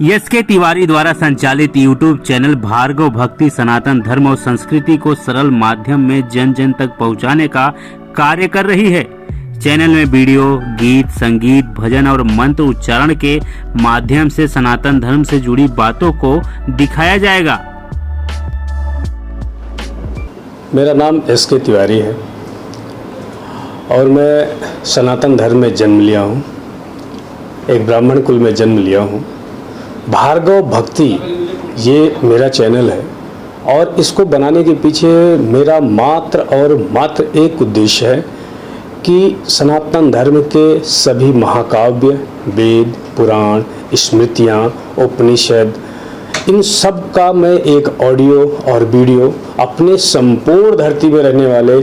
SK Tiwari द्वारा संचालित YouTube channel Bhargava भक्ति सनातन धर्म और संस्कृति को सरल माध्यम में जन जन तक पहुंचाने का कार्य कर रही है। चैनल में वीडियो, गीत, संगीत, भजन और मंत्र उच्चारण के माध्यम से सनातन धर्म से जुड़ी बातों को दिखाया जाएगा। मेरा नाम एसके तिवारी है और मैं सनातन धर्म में जन्म लिया हूँ। एक ब्राह्मण कुल में जन्म लिया हूँ। भार्गव भक्ति ये मेरा चैनल है और इसको बनाने के पीछे मेरा मात्र और मात्र एक उद्देश्य है कि सनातन धर्म के सभी महाकाव्य, वेद, पुराण, स्मृतियाँ, उपनिषद, इन सब का मैं एक ऑडियो और वीडियो अपने संपूर्ण धरती में रहने वाले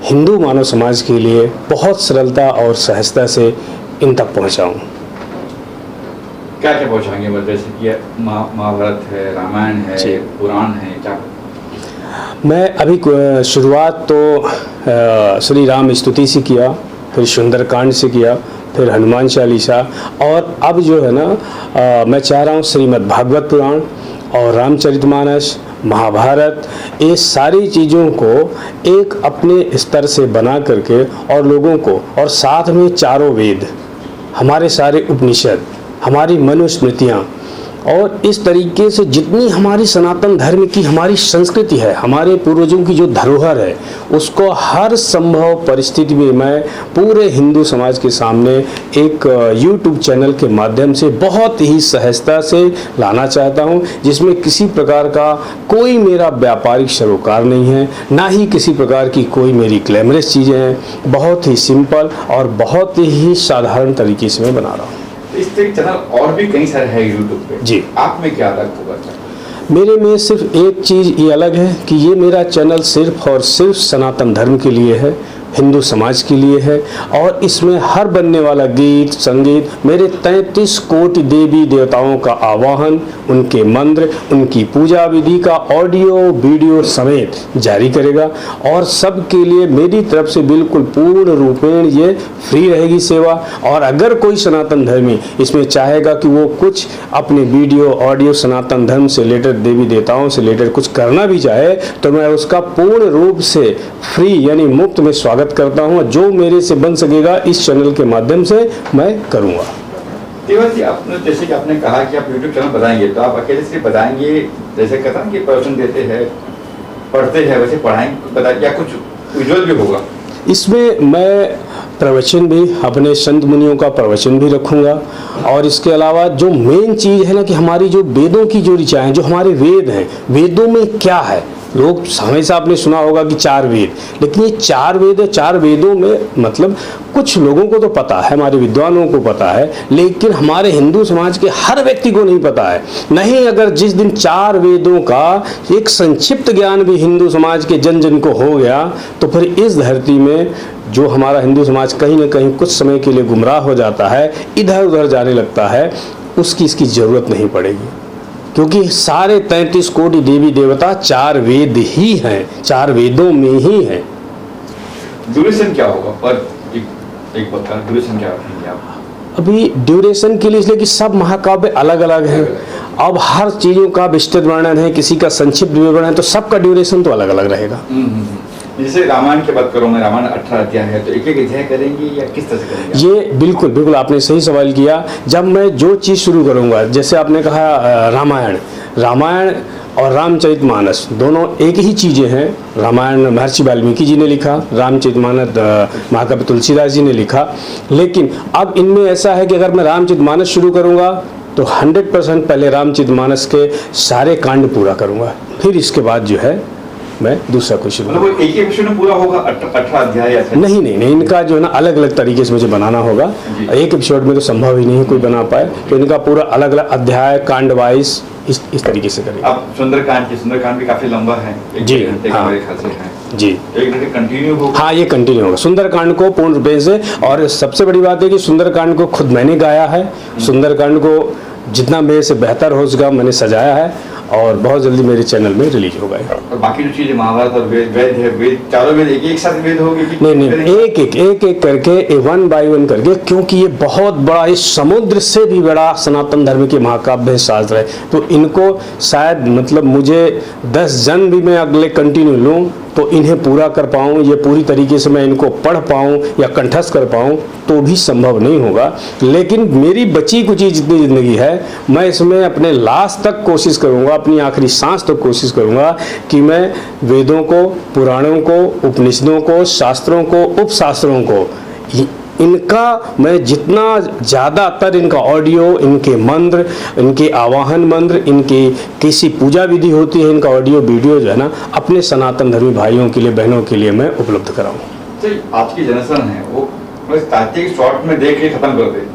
हिंदू मानव समाज के लिए बहुत सरलता और सहजता से इन तक पहुँचाऊँ। क्या क्या पहुँचाएंगे? मतलब जैसे कि महाभारत है, रामायण है, पुराण है, क्या? मैं अभी शुरुआत तो श्री राम स्तुति से किया, फिर सुंदरकांड से किया, फिर हनुमान चालीसा और अब जो है ना मैं चाह रहा हूँ श्रीमद् भागवत पुराण और रामचरितमानस, महाभारत, ये सारी चीज़ों को एक अपने स्तर से बना करके और लोगों को, और साथ में चारों वेद, हमारे सारे उपनिषद, हमारी मनुस्मृतियाँ और इस तरीके से जितनी हमारी सनातन धर्म की हमारी संस्कृति है, हमारे पूर्वजों की जो धरोहर है, उसको हर संभव परिस्थिति में मैं पूरे हिंदू समाज के सामने एक YouTube चैनल के माध्यम से बहुत ही सहजता से लाना चाहता हूं, जिसमें किसी प्रकार का कोई मेरा व्यापारिक सरोकार नहीं है, ना ही किसी प्रकार की कोई मेरी ग्लैमरस चीज़ें हैं। बहुत ही सिंपल और बहुत ही साधारण तरीके से मैं बना रहा हूँ। इस तरह चैनल और भी कई सारे हैं यूट्यूब पे। जी, आप में क्या अलग होगा? मेरे में सिर्फ एक चीज़ ये अलग है कि ये मेरा चैनल सिर्फ और सिर्फ सनातन धर्म के लिए है, हिंदू समाज के लिए है और इसमें हर बनने वाला गीत, संगीत मेरे 33 कोटि देवी देवताओं का आवाहन, उनके मंत्र, उनकी पूजा विधि का ऑडियो वीडियो समेत जारी करेगा और सबके लिए मेरी तरफ से बिल्कुल पूर्ण रूपेण ये फ्री रहेगी सेवा। और अगर कोई सनातन धर्मी इसमें चाहेगा कि वो कुछ अपने वीडियो, ऑडियो सनातन धर्म से रिलेटेड, देवी देवताओं से रिलेटेड कुछ करना भी चाहे तो मैं उसका पूर्ण रूप से फ्री यानी मुफ्त में स्वागत करता हूं। जो मेरे से बन सकेगा इस चैनल के माध्यम से मैं करूंगा। तिवारी जी, आपने जैसे कि आपने कहा कि आप YouTube चैनल बताएंगे तो आप अकेले से बताएंगे, जैसे कहता है कि प्रवचन देते हैं, पढ़ते हैं, वैसे पढ़ाएंगे बताएंगे या कुछ विजुअल भी होगा? इसमें मैं प्रवचन भी, अपने संत मुनियों का प्रवचन भी रखूंगा और इसके अलावा जो मेन चीज़ है ना कि हमारी जो वेदों की जो ऋचाएं हैं, जो हमारे वेद हैं, वेदों में क्या है। लोग हमेशा आपने सुना होगा कि 4 वेद, लेकिन ये 4 वेद है, 4 वेदों में मतलब कुछ लोगों को तो पता है, हमारे विद्वानों को पता है, लेकिन हमारे हिंदू समाज के हर व्यक्ति को नहीं पता है। नहीं, अगर जिस दिन 4 वेदों का एक संक्षिप्त ज्ञान भी हिंदू समाज के जन जन को हो गया तो फिर इस धरती में जो हमारा हिंदू समाज कहीं ना कहीं कुछ समय के लिए गुमराह हो जाता है, इधर उधर जाने लगता है, उसकी इसकी ज़रूरत नहीं पड़ेगी, क्योंकि सारे 33 कोटि देवी देवता 4 वेद ही हैं, 4 वेदों में ही हैं। ड्यूरेशन क्या होगा पर एक बता, ड्यूरेशन क्या रखेंगे आप? अभी ड्यूरेशन के लिए इसलिए कि सब महाकाव्य अलग अलग हैं, अब हर चीज़ों का विस्तृत वर्णन है, किसी का संक्षिप्त विवरण है, तो सबका ड्यूरेशन तो अलग अलग रहेगा। जैसे रामायण की बात करूँ मैं, रामायण 18 अध्याय है, तो एक एक अध्याय करेंगे या किस तरह से करेंगे? ये बिल्कुल बिल्कुल आपने सही सवाल किया। जब मैं जो चीज़ शुरू करूँगा, जैसे आपने कहा रामायण और रामचरितमानस दोनों एक ही चीज़ें हैं। रामायण महर्षि वाल्मीकि जी ने लिखा, रामचरितमानस महाकवि तुलसीदास जी ने लिखा, लेकिन अब इनमें ऐसा है कि अगर मैं रामचरितमानस शुरू करूँगा तो 100% पहले रामचरितमानस के सारे कांड पूरा करूँगा, फिर इसके बाद जो है मैं दूसरा क्वेश्चन, मतलब एक ही एपिसोड में पूरा होगा 18 अध्याय? नहीं, इनका जो है ना अलग अलग तरीके से मुझे बनाना होगा। एक एपिसोड में तो संभव ही नहीं कोई बना पाए, तो इनका पूरा अलग अलग अध्याय कांड वाइज इस तरीके से करेंगे। अब सुंदरकांड भी काफी लंबा है, जी हाँ जी, एक घंटे कंटिन्यू होगा। हाँ, ये कंटिन्यू होगा सुंदरकांड को पूर्ण रूप से। और सबसे बड़ी बात है कि सुंदरकांड को खुद मैंने गाया है, सुंदरकांड को जितना मेरे से बेहतर हो सका मैंने सजाया है और बहुत जल्दी मेरे चैनल में रिलीज होगा। और बाकी जो चीज़ें महाभारत और वेद वेद है, वेद चारों वेद एक साथ वेद होगी कि नहीं, एक करके 1 by 1 करके, क्योंकि ये बहुत बड़ा, इस समुद्र से भी बड़ा सनातन धर्म के महाकाव्य शास्त्र है, तो इनको शायद मतलब मुझे 10 जन्म भी मैं अगले कंटिन्यू लूँ तो इन्हें पूरा कर पाऊँ, ये पूरी तरीके से मैं इनको पढ़ पाऊँ या कंठस्थ कर पाऊँ तो भी संभव नहीं होगा। लेकिन मेरी बची कुची जितनी ज़िंदगी है मैं इसमें अपने लास्ट तक कोशिश करूँगा, अपनी आखिरी सांस तक कोशिश करूँगा कि मैं वेदों को, पुराणों को, उपनिषदों को, शास्त्रों को, उपशास्त्रों को, इनका मैं जितना ज़्यादातर इनका ऑडियो, इनके मंत्र, इनके आवाहन मंत्र, इनकी किसी पूजा विधि होती है, इनका ऑडियो वीडियो जो है ना, अपने सनातन धर्मी भाइयों के लिए, बहनों के लिए मैं उपलब्ध कराऊँ। तो आज की जनरेशन है वो बस चाहती है शॉर्ट में देख के खत्म कर दे।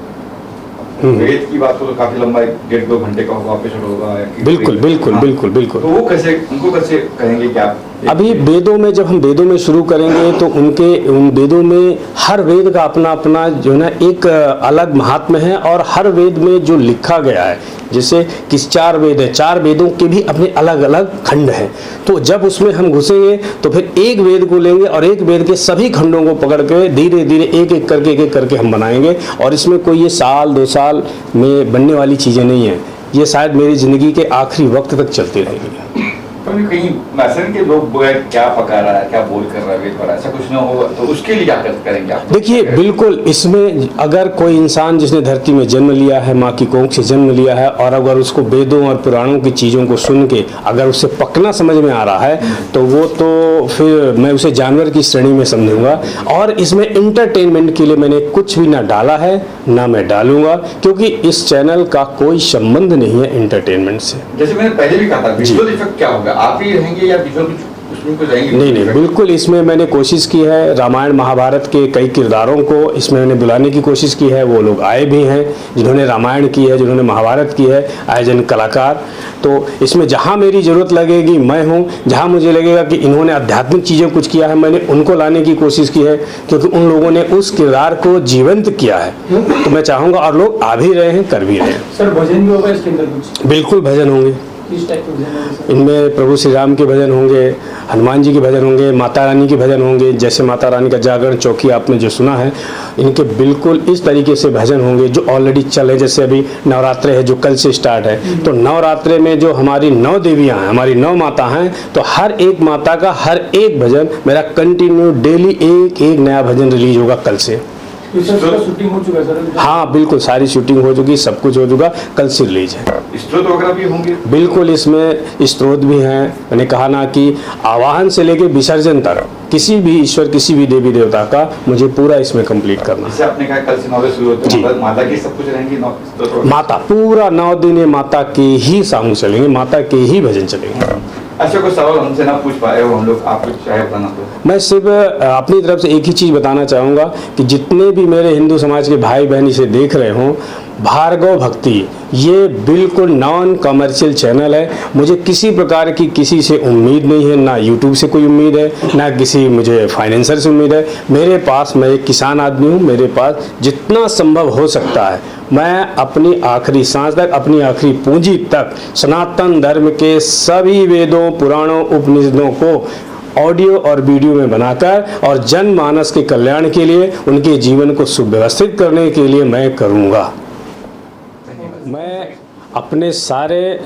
वेद की बात हो तो काफी लंबा 1.5-2 घंटे का होगा, एपिसोड होगा। बिल्कुल बिल्कुल बिल्कुल बिल्कुल। तो वो कैसे, उनको कैसे कहेंगे कि आप अभी वेदों में, जब हम वेदों में शुरू करेंगे तो उन वेदों में हर वेद का अपना अपना जो है ना एक अलग महात्म्य है, और हर वेद में जो लिखा गया है, जैसे कि 4 वेद है, 4 वेदों के भी अपने अलग अलग खंड हैं। तो जब उसमें हम घुसेंगे तो फिर एक वेद को लेंगे और एक वेद के सभी खंडों को पकड़ के धीरे धीरे एक एक करके हम बनाएंगे। और इसमें कोई ये 1-2 साल में बनने वाली चीज़ें नहीं है, ये शायद मेरी ज़िंदगी के आखिरी वक्त तक चलती रहेगी। कहीं मैसेज के लोग क्या पका रहा है, क्या बोल कर रहा है, पर ऐसा कुछ ना हो तो उसके लिए क्या करेंगे आप? देखिए, बिल्कुल इसमें अगर कोई इंसान जिसने धरती में जन्म लिया है, माँ की कोख से जन्म लिया है, और अगर उसको वेदों और पुराणों की चीज़ों को सुन के अगर उसे पकना समझ में आ रहा है तो वो तो फिर मैं उसे जानवर की श्रेणी में समझूंगा। और इसमें इंटरटेनमेंट के लिए मैंने कुछ भी ना डाला है, ना मैं डालूंगा, क्योंकि इस चैनल का कोई संबंध नहीं है इंटरटेनमेंट से। जैसे मैंने पहले भी कहा था, विजुअल इफेक्ट क्या होगा, आप ही रहेंगे या विजुअल उसमें कुछ रहेंगे? नहीं, बिल्कुल इसमें मैंने कोशिश की है, रामायण महाभारत के कई किरदारों को इसमें मैंने बुलाने की कोशिश की है। वो लोग आए भी हैं जिन्होंने रामायण की है, जिन्होंने महाभारत की है, आयोजन कलाकार। तो इसमें जहाँ मेरी ज़रूरत लगेगी मैं हूँ, जहाँ मुझे लगेगा कि इन्होंने आध्यात्मिक चीज़ें कुछ किया है, मैंने उनको लाने की कोशिश की है, क्योंकि उन लोगों ने उस किरदार को जीवंत किया है। तो मैं चाहूँगा, और लोग आ भी रहे हैं, कर भी रहे हैं। सर भजन भी होगा इसके अंदर कुछ? बिल्कुल भजन होंगे। किस टाइप के भजन होंगे? इनमें प्रभु श्री राम के भजन होंगे, हनुमान जी के भजन होंगे, माता रानी के भजन होंगे। जैसे माता रानी का जागरण चौकी आपने जो सुना है, इनके बिल्कुल इस तरीके से भजन होंगे जो ऑलरेडी चले। जैसे अभी नवरात्रे है जो कल से स्टार्ट है, तो नवरात्रे में जो हमारी 9 देवियाँ हैं, हमारी 9 माता हैं, तो हर एक माता का हर एक भजन मेरा कंटिन्यू डेली एक नया भजन रिलीज होगा कल से। शूटिंग हो चुका है सर? हाँ बिल्कुल, सारी शूटिंग हो चुकी, सब कुछ हो चुका, कल से रिलीज है। स्त्रोत वगैरह भी होंगे? बिल्कुल, इसमें स्त्रोत भी हैं। मैंने कहा ना कि आवाहन से लेकर विसर्जन तक किसी भी ईश्वर, किसी भी देवी देवता का मुझे पूरा इसमें कंप्लीट करना। जैसे आपने कहा कल से 9 बजे शुरू होता है, माता की सब कुछ रहेंगी, माता पूरा 9 दिन माता के ही सॉन्ग चलेंगे, माता के ही भजन चलेंगे। अच्छा, कोई सवाल हमसे ना पूछ पाए हो हम लोग, आप कुछ चाहे बताना तो? मैं सिर्फ अपनी तरफ से एक ही चीज़ बताना चाहूँगा कि जितने भी मेरे हिंदू समाज के भाई बहन इसे देख रहे हों, भार्गव भक्ति ये बिल्कुल नॉन कमर्शियल चैनल है। मुझे किसी प्रकार की किसी से उम्मीद नहीं है, ना यूट्यूब से कोई उम्मीद है, ना किसी मुझे फाइनेंसर से उम्मीद है। मेरे पास, मैं एक किसान आदमी हूँ, मेरे पास जितना संभव हो सकता है मैं अपनी आखिरी सांस तक, अपनी आखिरी पूंजी तक सनातन धर्म के सभी वेदों, पुराणों, उपनिषदों को ऑडियो और वीडियो में बनाकर और जनमानस के कल्याण के लिए, उनके जीवन को सुव्यवस्थित करने के लिए मैं करूँगा। मैं अपने सारे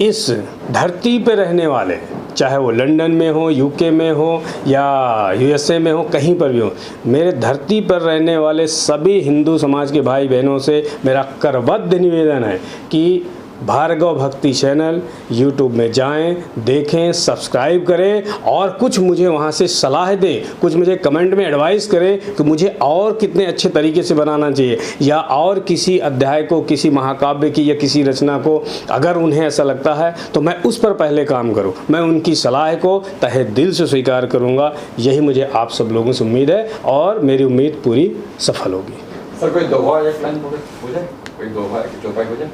इस धरती पे रहने वाले, चाहे वो लंदन में हो, यूके में हो या यूएसए में हो, कहीं पर भी हो, मेरे धरती पर रहने वाले सभी हिंदू समाज के भाई बहनों से मेरा करबद्ध निवेदन है कि भार्गव भक्ति चैनल यूट्यूब में जाएं, देखें, सब्सक्राइब करें, और कुछ मुझे वहां से सलाह दें, कुछ मुझे कमेंट में एडवाइस करें कि मुझे और कितने अच्छे तरीके से बनाना चाहिए, या और किसी अध्याय को, किसी महाकाव्य की या किसी रचना को अगर उन्हें ऐसा लगता है तो मैं उस पर पहले काम करूं। मैं उनकी सलाह को तहे दिल से स्वीकार करूंगा। यही मुझे आप सब लोगों से उम्मीद है और मेरी उम्मीद पूरी सफल होगी। सर कोई दोहा या प्लान हो जाए, कोई दोहा या चौपाई हो जाए?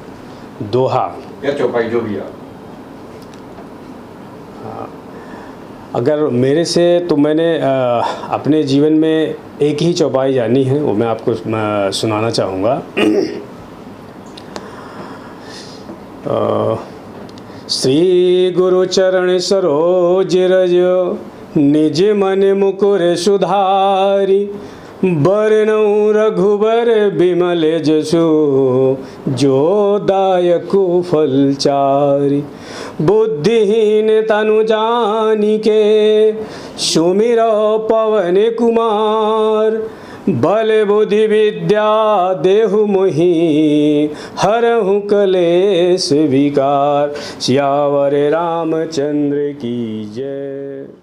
दोहा या चौपाई जो भी है। हाँ, अगर मेरे से तो मैंने अपने जीवन में एक ही चौपाई जानी है, वो मैं आपको सुनाना चाहूँगा। श्री गुरु चरण सरोज रज निज मन मुकुर सुधारी बरनउँ रघुबर बिमल जसु जो दायकु फलचारी बुद्धिहीन तनु जानिके सुमिरो पवन कुमार बल बुद्धि विद्या देहु मोहि हरहु कलेश विकार। सियावर रामचंद्र की जय।